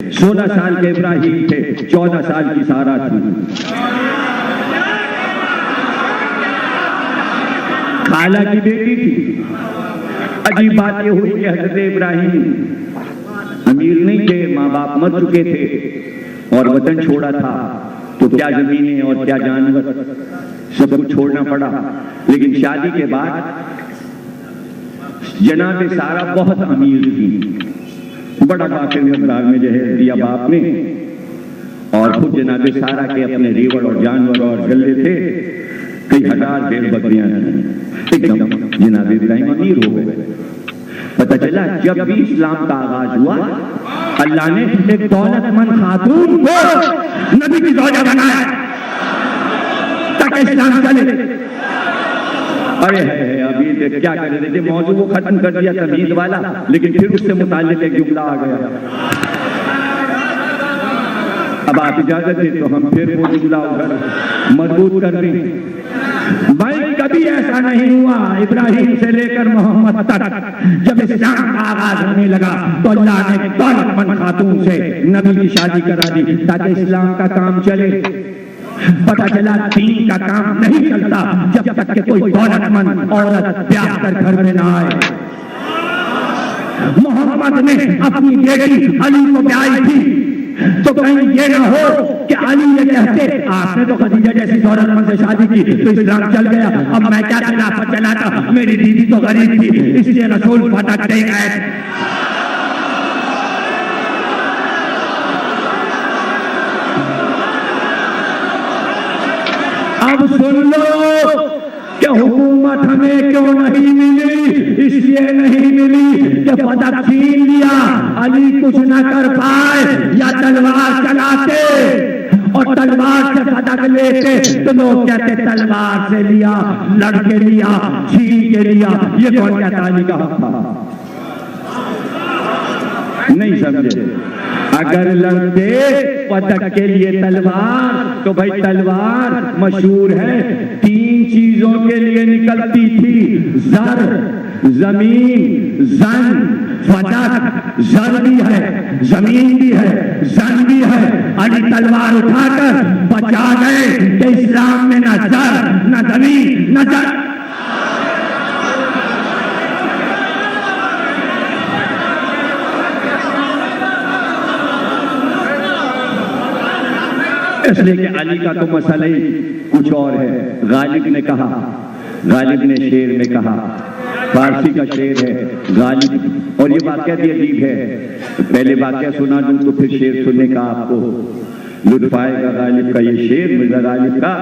16 साल के इब्राहिम थे, 14 साल की सारा थी। खाला की बेटी थी। अजीब बात यह हुई कि हजरत इब्राहिम अमीर नहीं थे, माँ बाप मर चुके थे और वतन छोड़ा था, तो क्या जमीनें और क्या जानवर सब कुछ छोड़ना पड़ा। लेकिन शादी के बाद जनाब सारा बहुत अमीर थी। बड़ा काफिर मकदार में जहेज दिया बाप ने, और खुद जनाब सारा के अपने रेवड़ और जानवर और गले थे, कई हजार भेड़ बकरियां थी। एकदम जनाब इब्राहिम अमीर हो गए। पता चला जब भी इस्लाम का आगाज हुआ, अल्लाह ने एक दौलतमंद खातून को नबी की ज़ौजा बनाया ताकि इस्लाम चले। अरे अभी क्या कर रहे थे, मौजू वो खत्म कर दिया तमीज वाला, लेकिन फिर उससे मुताल्लिक एक जुमला आ गया। अब आप इजाजत दे तो हम फिर वो जुमला मजबूत कर दें। भाई कभी ऐसा नहीं हुआ, इब्राहिम से लेकर मोहम्मद तक जब इस्लाम का आगाज होने लगा तो अल्लाह ने दौलतमंद खातून से नबी की शादी करा दी ताकि इस्लाम का काम चले। पता चला दीन का काम नहीं चलता जब तक कि कोई दौलतमंद औरत ब्याह कर घर में ना आए। मोहम्मद ने अपनी बेटी अली को ब्याही थी, तो कहीं ये ना हो कि अली ये कहते आपने तो खदीजा जैसी दौलतमंद से शादी की तो इस्लाम चल गया, अब मैं क्या खिलाफत चलाता, मेरी दीदी तो गरीब थी इसलिए रसूल फटकते गए। अब सुन लो कि हुकूमत हमें क्यों नहीं मिली, इसलिए नहीं मिली कि पदक छीन लिया, अली कुछ न कर पाए या तलवार चलाते, और तलवार से पदक लेते तो लोग कहते तलवार से लिया, लड़के लिया, छीन के लिया। ये कौन कहता अली का हक था? नहीं समझे। अगर लड़ते पदक के लिए तलवार, तो भाई तलवार मशहूर है 3 चीजों के लिए निकलती थी, जर, जमीन, जन, पदक। जर भी है, जमीन भी है, जन भी है। अली तलवार उठाकर बचा गए कि इस्लाम में न जर, न जमीन, न जन। इसलिए कि अली का तो मसला ही कुछ और है। गालिब ने कहा, गालिब ने शेर में कहा, फारसी का शेर है गालिब, और ये वाकया भी अजीब है। पहले वाकया सुना दूं तो फिर शेर सुनने का आपको लुत्फ आएगा। गालिब का ये शेर, मिर्जा गालिब का।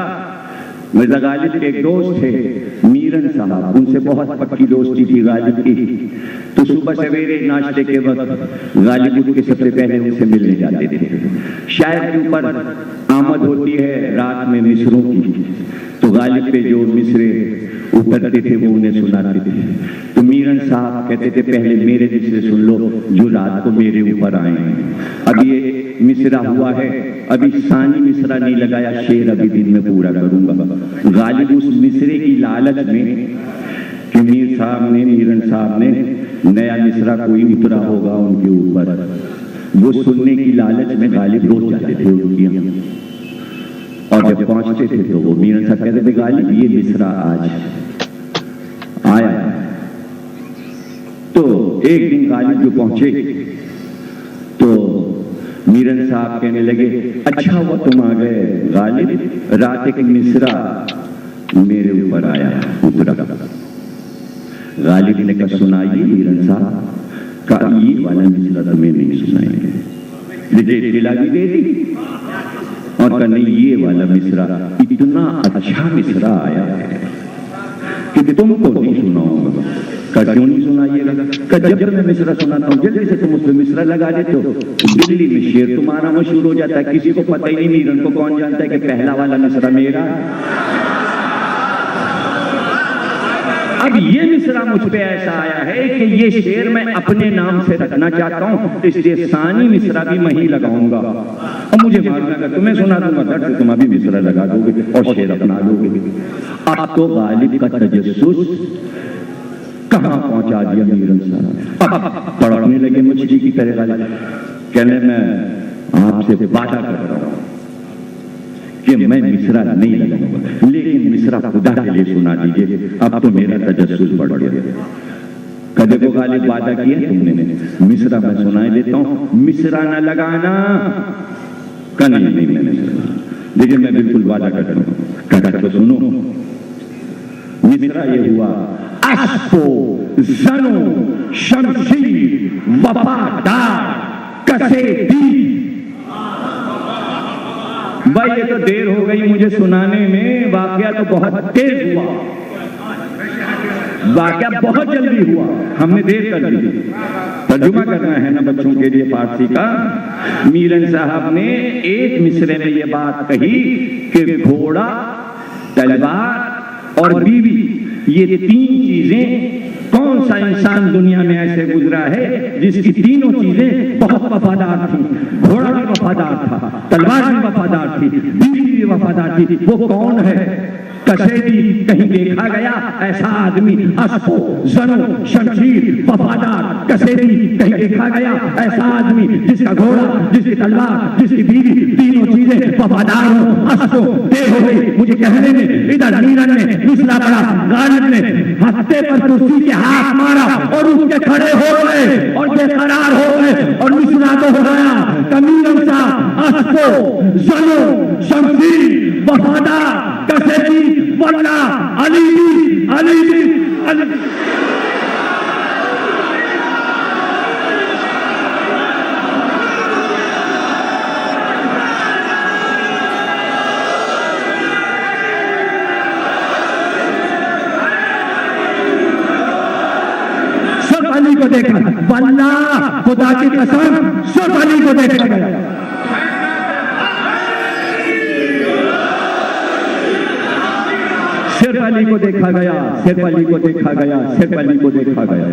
मिर्जा गालिब के एक दोस्त थे मीरन साहब, उनसे बहुत पक्की दोस्ती थी गालिब की। तो सुबह सवेरे नाश्ते के वक्त गालिब उठ के सबसे पहले उनसे मिलने जाते थे। शायर के ऊपर आमद होती है रात में मिसरों की, तो गालिब पे जो मिसरे उतरते थे वो उन्हें सुनाते थे। तो मीरन साहब कहते थे पहले मेरे मिसरे सुन लो जो रात को मेरे ऊपर आए। अब ये मिसरा हुआ है, अभी सानी मिसरा नहीं लगाया, शेर अभी दिन में पूरा करूंगा। गालिब उस मिसरे की लालच में कि मीरन साहब ने नया मिसरा कोई उतरा होगा उनके ऊपर, वो सुनने की लालच में गालिब रोज जाते थे उनकी। और जब पहुंचते थे तो वो मीरन साहब कहते थे गालिब ये मिसरा आज आया। तो एक दिन गालिब जो पहुंचे तो मीरन साहब कहने लगे अच्छा हुआ तुम आ गए गालिब, रात एक मिसरा मेरे ऊपर आया उतरा। गालिब ने कहा सुनाइए मीरन साहब का, ये वाला मिसरा तुम्हें नहीं सुनाएंगे। मुझे दिला भी दे दी और कहा नहीं ये वाला मिसरा इतना अच्छा मिसरा आया है कि तुमको नहीं सुनाऊंगा। कहा क्यों नहीं सुनाइएगा? जब मैं मिसरा सुनाता हूँ जल्दी से तुम उस पर मिसरा लगा देते हो। दिल्ली में शेर तुम्हारा मशहूर हो जाता है, किसी को पता ही नहीं, मीरन को कौन जानता है कि पहला वाला मिसरा मेरा। अब ये मिसरा मुझ पे ऐसा आया है कि ये शेर मैं अपने नाम से रखना चाहता हूँ, इसलिए सानी मिसरा भी मैं ही लगाऊंगा। और मुझे मालूम है तुम्हें सुना दूंगा तो तुम अभी मिसरा लगा दोगे और शेर अपना लोगे। अब तो गालिब का तजस्सुस कहाँ पहुंचा दिया मीरन साहब। अब तड़पने लगे मछली की तरह। कहने मैं आपसे वादा कर रहा हूं कि मैं मिसरा नहीं लगाऊंगा, लेकिन मिसरा खुदा के लिए सुना दीजिए, अब तो मेरा तजस्सुस बढ़ गया। कदे को गालिब वादा किया तुमने, मिसरा मैं सुनाई देता हूं, मिसरा न लगाना का नहीं मैंने, लेकिन मैं बिल्कुल वादा करता हूं। कहता तो सुनो, मिसरा ये हुआ, अस्पो जनो शमशीर वफादार कसेदी। भाई ये तो देर हो गई मुझे सुनाने में, वाकया तो बहुत तेज हुआ, वाकया बहुत जल्दी हुआ, हमने देर कर दी। तर्जुमा करना है ना बच्चों के लिए फारसी का। मीरन साहब ने एक मिसरे में ये बात कही कि घोड़ा, तलवार और बीवी, ये तीन चीजें, कौन सा इंसान दुनिया में ऐसे गुजरा है जिसकी तीनों चीजें बहुत वफादार थी। घोड़ा भी वफादार था, तलवार भी वफादार थी, बीवी भी वफादार थी। वो कौन है? कसेदी, कहीं देखा गया ऐसा आदमी, अस्पो जनो शमशीर वफादार कसेदी, कहीं देखा गया ऐसा आदमी जिसका घोड़ा, जिसकी तलवार, जिसकी बीवी, तीनों चीजें वफादार हो। अस्पो, देर हो गई मुझे कहने में, इधर मीरन ने मिसरा पड़ा, गालिब ने हत्थे पर कुर्सी के हाथ मारा और उसके खड़े हो गए और बेकरार हो गए और मिसरा तो हो गया। मीरन साहब अस्पो जनो शमशीर वफादार कसेदी वल्ला अली अली अली। सब अली को देखा, वल्ला खुदा की कसम सब अली को देखा गया। सिर्फ अली को देखा गया, सिर्फ अली को देखा गया, सिर्फ अली को देखा गया।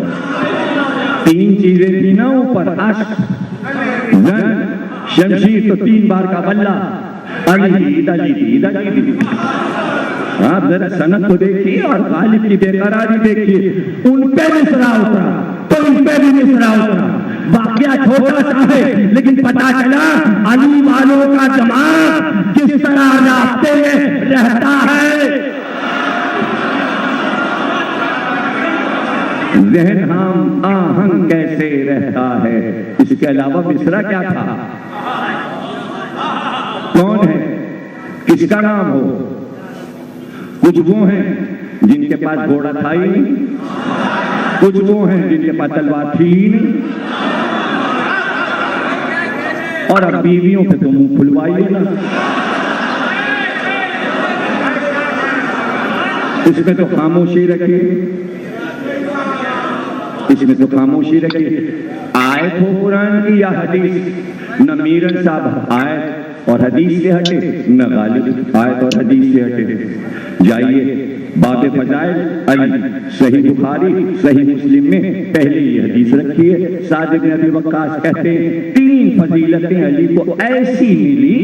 तीन चीजें थी ना ऊपर, अश्क, जन, शमशीर, तो तीन बार का बल्ला। अली अली। आप जरा सनद तो देखिए और गालिब की बेकरारी देखिए। उन पे मिसरा उतरा तो उन पे भी मिसरा उतरा। वाकया छोटा सा है लेकिन पता चला अली वालों का दिमाग किस तरह रास्ते में रहता है। जहन हम आहंग कैसे रहता है। इसके अलावा मिसरा क्या था? कौन है? किसका नाम हो? कुछ वो हैं जिनके पास घोड़ा था ही नहीं, कुछ वो हैं जिनके पास तलवार थी ही नहीं, और अब बीवियों पे तो मुंह खुलवाइए ना। इसमें तो खामोशी रखिए, इसमें तो खामोशी रखिए। आयत हो कुरान की या हदीस, न मीरन साहब आयत और हदीस से हटे, न गालिब आयत और हदीस से हटे। जाइए बाबे फजाइल अली, सही बुखारी, सही मुस्लिम में पहले ये हदीस रखी है। साद इब्न अबी वक्कास कहते हैं तीन फजीलतें अली को ऐसी मिली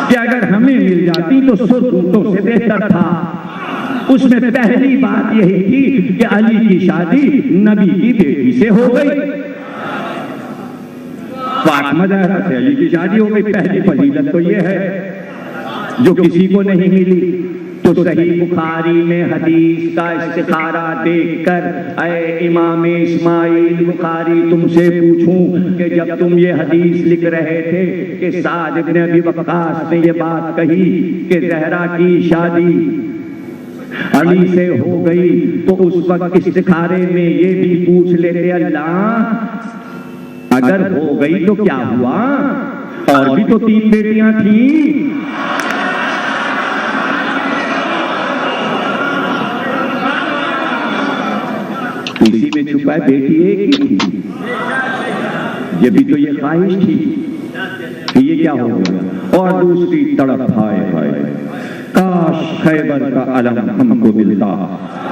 कि अगर हमें मिल जाती तो 100 ऊंटों से बेहतर था। उसमें पहली बात यही थी कि अली की शादी नबी की बेटी से हो गई। फातिमा ज़हरा से अली की शादी हो गई। पहली फजीलत तो ये है जो किसी को नहीं मिली। तो सही बुखारी में हदीस का इस्तिखारा देखकर ऐ इमाम इस्माइल बुखारी तुमसे पूछूं कि जब तुम ये हदीस लिख रहे थे कि साद इब्न अबी वक्कास ने ये बात कही कि ज़हरा की शादी अली से हो गई, तो उस वक्त इस्तिखारे में ये भी पूछ लेते अल्लाह अगर हो गई तो क्या हुआ, और भी तो 3 बेटियां थी। इसी में छुपा बेटी एक ही थी। ये भी तो ये ख्वाहिश थी कि ये क्या हो गया। और दूसरी तड़प, हाय हाय काश खैबर का अलम हमको मिलता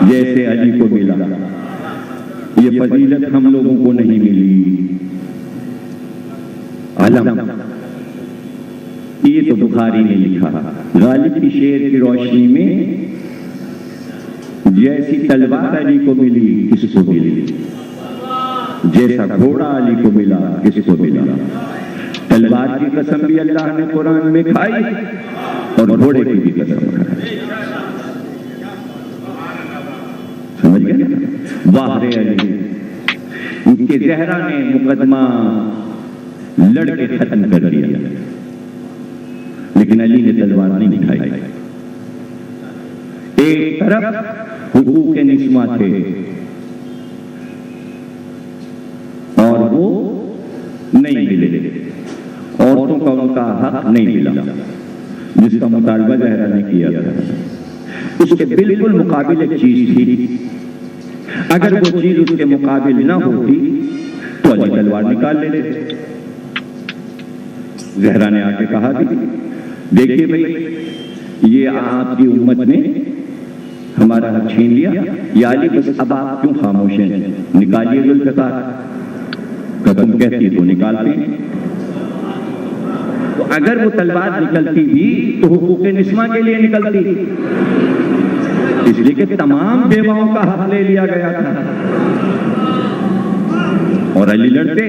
जैसे अली को मिला। ये फजीलत हम लोगों को नहीं मिली। अलम ये तो बुखारी ने लिखा। गालिब की शेर की रोशनी में जैसी तलवार अली को मिली, किसको मिली? जैसा घोड़ा अली को मिला किसको मिला? तलवार की कसम भी अल्लाह ने कुरान में खाई और घोड़े की भी कसम खाई। समझ गए? वाह रे अली, उनके ज़हरा ने मुकदमा लड़के खत्म कर दिया, लेकिन अली ने तलवार नहीं उठाई। एक तरफ हुकूक निस्वा थे और वो नहीं मिले, औरतों का उनका हक नहीं मिला जिसका मुतालबा ज़हरा ने किया था। उसके बिल्कुल मुकाबिल एक चीज थी, अगर वो चीज उसके मुकाबिल ना होती तो अली तलवार निकाल लेते। ज़हरा ने आके कहा भी, देखिए भाई, ये आपकी उम्मत ने हमारा हक छीन लिया, या अली बस अब आप क्यों खामोश हैं? निकालिए जुल्फ़िकार का, तुम कहती तो निकालते। तो अगर वो तलवार निकलती भी तो हुकूक निस्वा के लिए निकलती, इसलिए कि तमाम बेवाओं का हक ले लिया गया था। और अली लड़ते,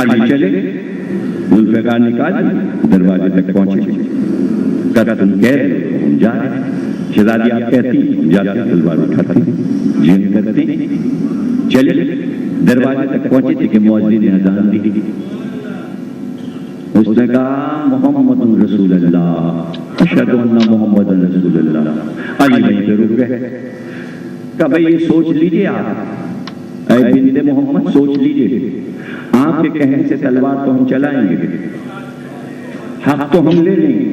अली चले, जुल्फ़िकार निकाल दरवाजे तक पहुंचे। कहा तुम कह रहे हो हम जा रहे हैं, शहजादी आप कहती हम जाते, तलवार उठाते, जीन करते, चले दरवाजे तक पहुंचे थे कि मुअज्जिन ने अज़ान दी। उसने कहा मोहम्मद रसूलुल्लाह, अशहदु अन्ना मोहम्मद रसूलुल्लाह। अली वहीं पे रुक गए। कहा भाई ये सोच लीजिए आप, ऐ बिन्ते मोहम्मद सोच लीजिए, आपके कहने से तलवार तो हम चलाएंगे, हक तो हम ले लेंगे,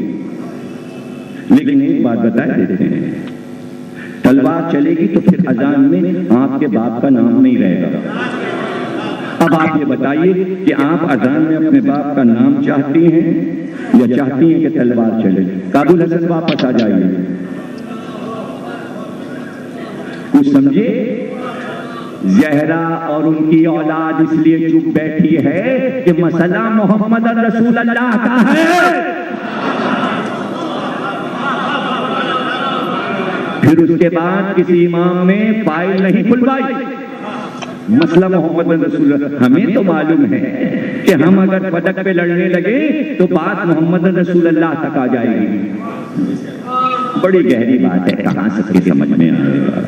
लेकिन एक बात बता देते हैं, तलवार चलेगी तो फिर अजान में आपके बाप का नाम नहीं रहेगा। अब आप ये बताइए कि आप अजान में अपने बाप का नाम चाहती हैं या चाहती हैं कि तलवार चले? काबुल हसन वापस आ जाइए। कुछ समझे? ज़हरा और उनकी औलाद इसलिए चुप बैठी है कि मसला मोहम्मद रसूलुल्लाह का है। फिर उसके बाद किसी इमाम ने फाइल नहीं खुलवाई, मसला मोहम्मद रसूलुल्लाह। हमें तो मालूम है कि हम अगर पदक पे लड़ने लगे तो बात मोहम्मद रसूलुल्लाह तक आ जाएगी। बड़ी गहरी बात है, कहां सबके समझ में आएगा?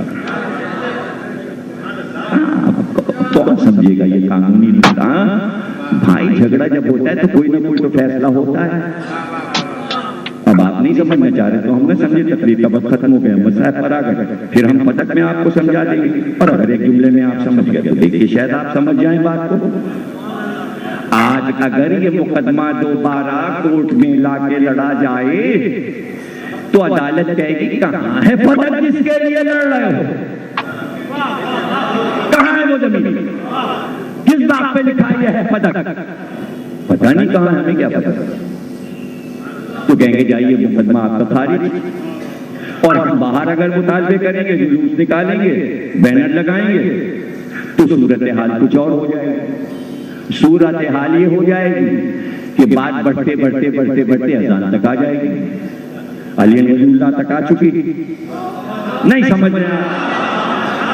कौन समझेगा ये कानूनी नुक्ता? भाई झगड़ा जब होता है तो कोई ना कोई तो फैसला होता है। अब आप नहीं समझना चाह रहे तो हम ना समझे, तकलीफ का वक्त खत्म हो गया, मसला पर आ गए, फिर हम पटक में आपको समझा देंगे। और अगर एक जुमले में आप समझ गए तो देखिए शायद आप समझ जाएं बात को। आज अगर ये मुकदमा दोबारा कोर्ट में लाके लड़ा जाए तो अदालत कहेगी कहां है पदक जिसके लिए लड़ रहे हो? कहां है वो जमीन? किस बात पे लिखा है पदक? पता नहीं कहां है, हमें क्या पता। तो कहेंगे जाइए मुकदमा आपका खारिज, और हम बाहर अगर मुतालबे करेंगे, जुलूस निकालेंगे, बैनर लगाएंगे, तो सूरत हाल कुछ और हो जाएगी। सूरत हाल ये हो जाएगी कि बात बढ़ते बढ़ते बढ़ते बढ़ते अजान तक आ जाएगी, अली रसूलुल्लाह तक आ चुकी। नहीं समझ रहे?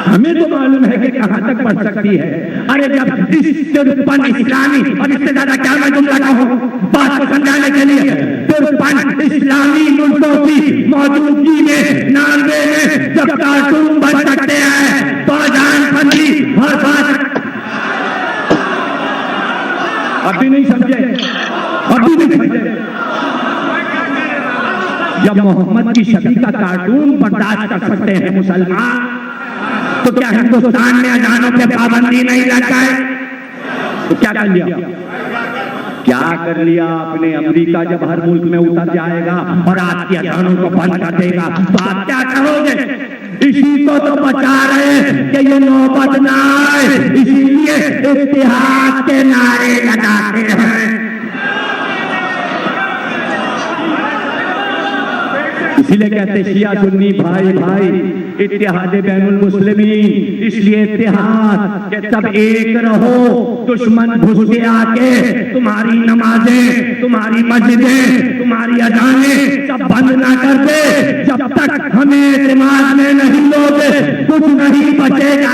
हमें तो मालूम है कि कहां तक बढ़ सकती है। अरे जब इस्लामी, और इससे ज्यादा क्या मैं जुमला कहूं बात को समझाने के लिए, इस्लामी मुल्कों की मौजूदगी में, नार्वे में जब कार्टून बन सकते हैं तो अजानबंदी हर बात। अभी नहीं समझे? अभी नहीं समझे? जब मोहम्मद की शबी का कार्टून बर्दाश्त कर सकते हैं मुसलमान, तो क्या हिंदुस्तान में अजानों पे पाबंदी नहीं लग जाए? तो क्या कर लिया? क्या कर लिया आपने? अमेरिका जब हर मुल्क में उतर जाएगा और आपकी अजानों को बंद कर देगा तो आप क्या करोगे? इसी को तो बचा रहे कि ये नौबत ना आए, इसीलिए इत्तेहाद के नारे लगाते हैं। इसीलिए कहते शिया सुन्नी भाई भाई, इत्तेहाद बैनुल मुस्लिमीन। इसलिए इत्तेहाद कि तब एक रहो, दुश्मन घुस के आके तुम्हारी नमाजें, तुम्हारी मस्जिदें, तुम्हारी अजानें सब बंद ना कर दे। जब तक हमें दिमाग में नहीं लोगे कुछ नहीं बचेगा।